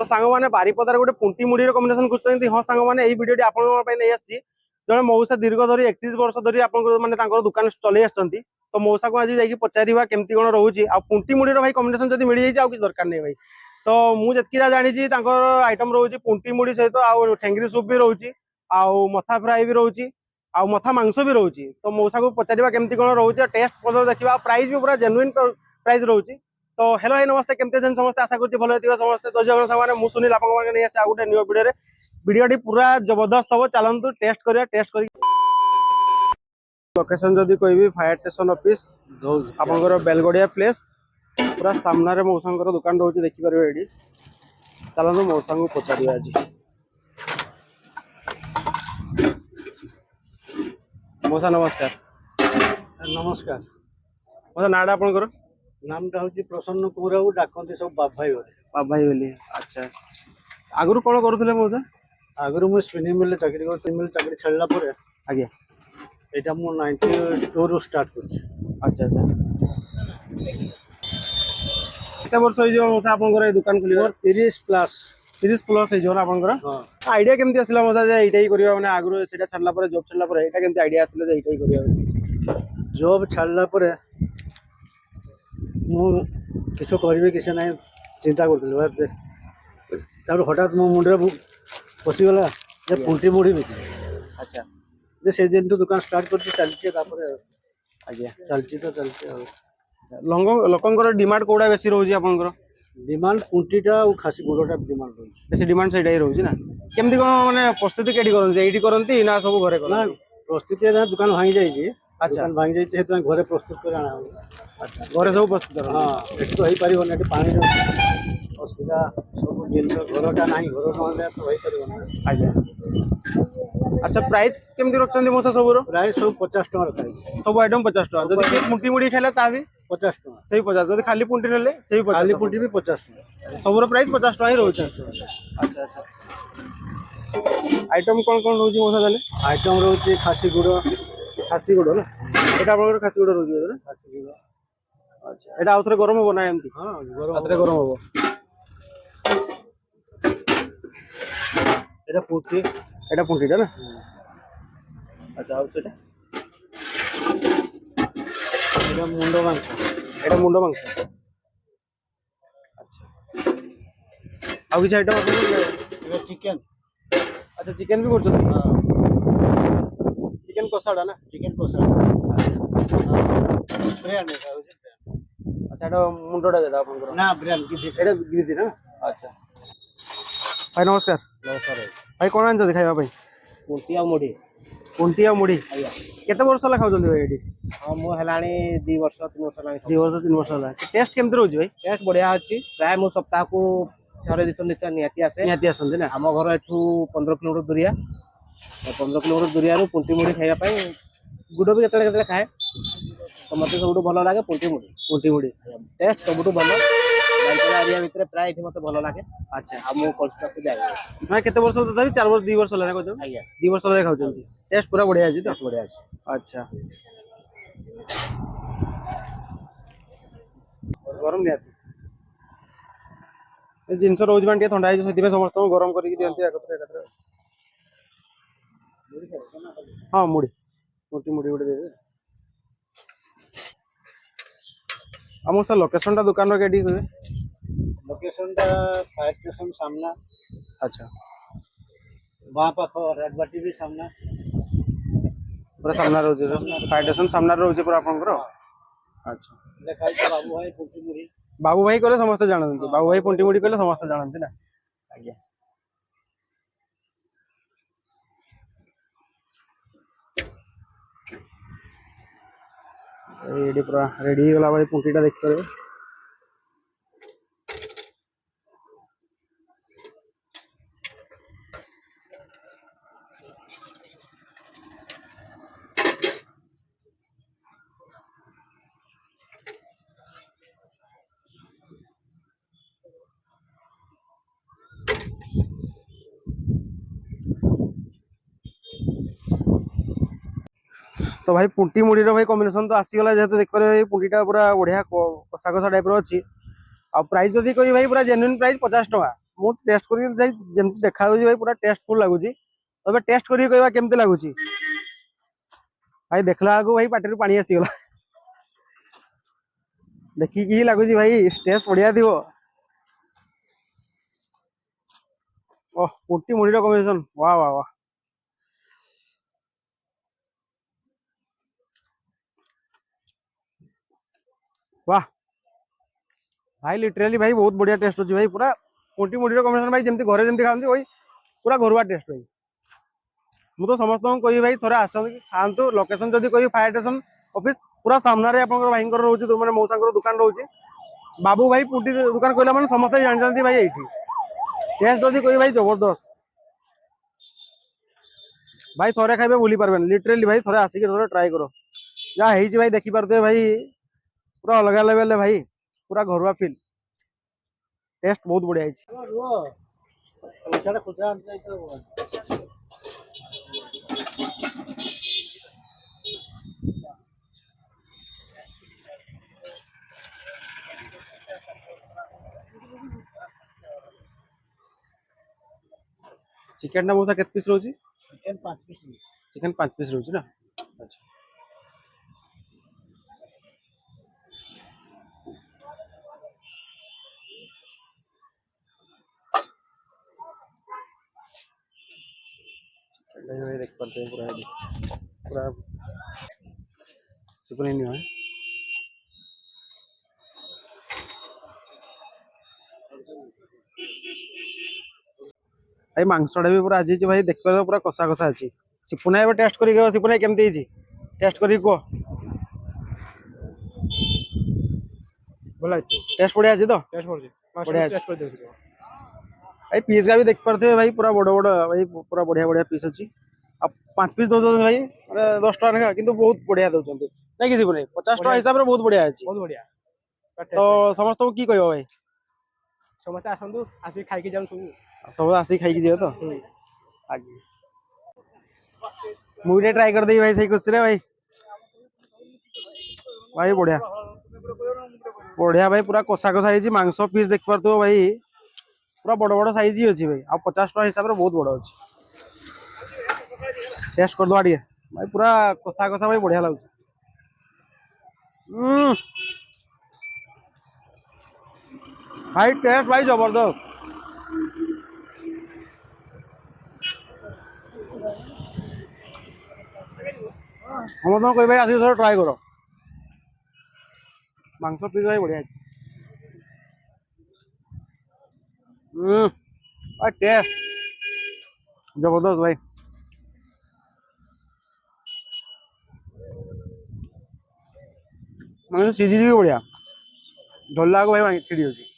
तो सांग मैंने बारिपदार गोटे पुंटी मुड़ी कम्बिनेसन खोजुଛନ୍ତି हाँ सांग मैंने यही वीडियो आपन नहीं आसी जड़े मौसा दीर्घ धरी 31 वर्ष धरी आपने दुकान चल आसती तो मौसा को आज जाकि पचारा केमती कौन रोचे आ पुंटी मुड़ी भाई कम्बिनेसन जब मिल जाए किसी दरकार नहीं भाई तो मुझे जानी आइटम रोचे पुंटी मुड़ी सहित आउ ठेंगरी सूप भी रोचे आउ मथा फ्राए भी रोचे आउ मथा मांस भी रोचे तो मौसा को पचारा केमती कौन रोचे टेस्ट देखा प्राइस भी पूरा जेन्युइन प्राइस रोचे तो हेलो भाई नमस्ते केमती अछन समस्त आशा करछि भलो हेतिबा समस्त तो जगन सामाने मु सुनील आपन माने नै आसे आ गुटे न्यू वीडियोटी पूरा जबरदस्त हो चलंतु टेस्ट करी लोकेशन जदी कोई भी फायर स्टेशन ऑफिस आपनकर बेलगोडिया प्लेस पूरा सामने रे मौसंकर दुकान रहउछि देखि परबे एडी चलंतु मौसं को पचारिया आज मौसा नमस्कार नमस्कार मौसा नाडा आपनकर नामटा हूँ प्रसन्न कुमार डाकती सब बाबाई बाबाई बोली अच्छा आगु कौन करुले मौसा आगु मुझे स्पिनिंग मिल चाकरी चाकरी छाड़ा पर आज्ञा यहाँ मुझे 92 रु स्टार्ट कर अच्छा अच्छा केते वर्ष हो मौसा आपनकर दुकान खोली 30 प्लस 30 प्लस हो आपनकर आइडिया केमती आसला मौसा जे एटाई करिया माने आगु सेटा छाडला पर जॉब छाडला पर एटा केमती आइडिया आसला जे एटाई करिया जॉब छाडला पर किसी करेंगे किसी ना चिंता कर हठात मो मुंडे पशिगला पुंटी मुड़ी बिक अच्छा से दिन तो दुकान स्टार्ट कर चलती आज्ञा चलती तो चलती लोकंकर डिमांड कोड़ा बेसी रोजी आपनकर डिमांड पुंटीटा और खासी गुड़टा डिमांड रोज बेसी डिमांड सेटा ही रोजी ना केमती कोन माने प्रस्तुति केडी करन एडी करंती ना सब घरे करन प्रस्तुति दुकान भांगी जाई अच्छा भांगी जाइए घरे प्रस्तुत कर आना अच्छा घरे सब प्रस्तुत कर हाँ ये तो हो पार पानी असुविधा सब जिन घरटा ना घर ना तो हो पार आज्ञा अच्छा प्राइस केमती रखछन्ती मौसा सबरो प्राइस सब 50 टका रखा सब आइटम 50 टका जदी पुंटी मुड़ी खाइला ता भी 50 टका सही 50 जदी खाली पुंटी नेले सही 50 खाली पुंटी भी 50 टका सबरो प्राइस 50 टका ही रहउछ अच्छा अच्छा आइटम कोन कोन रहउछ मौसा जाले आइटम रहउछ खासी गुड़ ना एटा आपनकर खासी गुड़ रहउछ ना खासी गुड़ अच्छा एटा आउथरे गरम हो ना एमती हां गरम आउथरे गरम हो एटा पुंटीटा ना अच्छा आउ सेटा एटा मुंडो मांस अच्छा आउ किछ आइटम एटा चिकन अच्छा चिकन भी करछथि हां चिकन कोसाडा ना चिकन कोसा ब्रांड अच्छा एटा मुंडोटा जेटा आपनकर ना ब्रांड की एटा गिरिति ना अच्छा भाई नमस्कार नमस्कार भाई कौन आंछ खाइबा भाई पुंटी आ मुड़ी केते वर्ष ला खाउछन भाई एडी हां मो हलाणी 2 वर्ष 3 वर्ष लानी 2 वर्ष 3 वर्ष ला टेस्ट केमते रहउछ भाई टेस्ट बढ़िया अछि प्राय मो सप्ताह को थरे दितो नित्य आसे निहाती आसंती ना हम घर एठू 15 किलोमीटर दूरिया 15 किलोमीटर दूरिया रो पुंटी मुड़ी खाइबा पई गुडो भी केतले खाए तो मते सबुठु भलो लागे पुंटी मुड़ी टेस्ट सबुठु भलो बाइकला एरिया भितर प्राय एठी मते भलो लागे अच्छा आ मो कलस्टा को जाय मैं केते वर्ष तथा 4 वर्ष 2 वर्ष ला कहतो आज्ञा 2 वर्ष ला खाउछन टेस्ट पूरा बढ़िया अछि तो बढ़िया अछि अच्छा गरम निहाती ए जिंस रोज बांटिया ठंडा है सेति समस्त गरम करी दियंती एकत्र हां मुड़ी गुटे दे आम सर लोकेशन टा दुकान रो केडी होय लोकेशन टा फायर स्टेशन सामना अच्छा वहां पाख रेडबाटी भी सामना पूरा सामना रोजे फायर स्टेशन सामना रोजे पूरा आपनकर अच्छा लेखाई तो बाबू भाई पुंटी मुड़ी बाबू भाई कहले समस्त जानନ୍ତି बाबू भाई पुंटी मुड़ी कहले समस्त जानନ୍ତି ना आज्ञा एडी पूरा रेडी गला भाई पुंटीटा देख करे तो भाई पुंटी मुड़ी भाई कॉम्बिनेशन तो आसीगला जेहेतु देख पारे पुंटीटा पूरा बढ़िया कषा कषा टाइप अच्छी आ प्राइस जदि कही भाई पूरा जेन्युइन प्राइस 50 टका ମୁଁ ଟେଷ୍ଟ କରି ଯାଇ ଯେମିତି ଦେଖା ଯାଉଛି ଭାଇ ପୁରା ଟେଷ୍ଟଫୁଲ ଲାଗୁଛି। ଏବେ ଟେଷ୍ଟ କରିକି କହିବା କେମିତି ଲାଗୁଛି। ଭାଇ ଦେଖିଲା ବେଳକୁ ଭାଇ ପାଟିରୁ ପାଣି ଆସିଗଲା। ଦେଖିକି ହିଁ ଲାଗୁଛି ଭାଇ ଟେଷ୍ଟ ବଢିଆ ଥିବ। ଓହ ପୁଣ୍ଟି ମୁଢିର କମ୍ବିନେସନ वाह वाह वाह। वाह भाई लिटराली भाई बहुत बढ़िया टेस्ट होची भाई पूरा पुंटी मुढ़ी कॉम्बिनेशन भाई जेमती घरे जेमती खाती भाई पूरा घरुआ टेस्ट भाई। मु तो समस्त कहि भाई थोड़े आसतु खातु लोकेशन जदि कहि फायर स्टेशन ऑफिस पूरा सामने आप भाई रोचे मैंने मौसा दुकान रोचे बाबू भाई पुंटी दुकान कहला मैंने समस्त जानते भाई ये टेस्ट जदि कहि भाई जबरदस्त भाई थोड़े खाइबे भूली पारबे लिटराली भाई थोड़े आसिक थोड़े ट्राई करो जहाँ है भाई देखी पारे भाई पूरा अलग लेवल भाई पूरा घरुआ फील टेस्ट बहुत बढ़िया है। चिकन ना मौसा केते पीस रोची चिकन 5 पीस रोची ना अच्छा देख पाते हैं पूरा पूरा चिकन नहीं है भाई मांसटा भी पूरा आज भाई देख पारे पूरा कषा कषा अच्छी सिपुना ए टेस्ट करी सिपुना केमती टेस्ट करी कह बोला टेस्ट बढ़िया अच्छी तो टेस्ट पड़े बढ़िया टेस्ट कर दे भाई पीस का भी देख पारे भाई पूरा बड़ बड़ भाई पूरा बढ़िया बढ़िया पीस अच्छी अब 5 पीस दौरान भाई 10 टका ना कि बहुत बढ़िया दौरान नहीं कि सिपुना 50 टका हिसाब से बहुत बढ़िया अच्छी बहुत बढ़िया तो समस्त को की कह भाई समस्त आसतु आसिक खाई जाऊँ सब आसिक खाई जीव तो आगे मुझे ट्राई कर दी भाई सही खुशी रे भाई भाई बढ़िया बढ़िया भाई पूरा कषा कषा है मांस पीस देख पार भाई पूरा बड़ बड़ साइज ही अच्छी भाई आ 50 टका हिसाब से बहुत बड़ अच्छी टेस्ट कर दवा भाई पूरा कषा कषा भाई बढ़िया लगे भाई टेस्ट भाई जबरदस्त हम तो कह भाई आसिक थोड़ा ट्राई करो मांस पीस भाई बढ़िया टेस्ट जबरदस्त भाई मांस सीझी भी बढ़िया ढोला को भाई छिड़ी अच्छी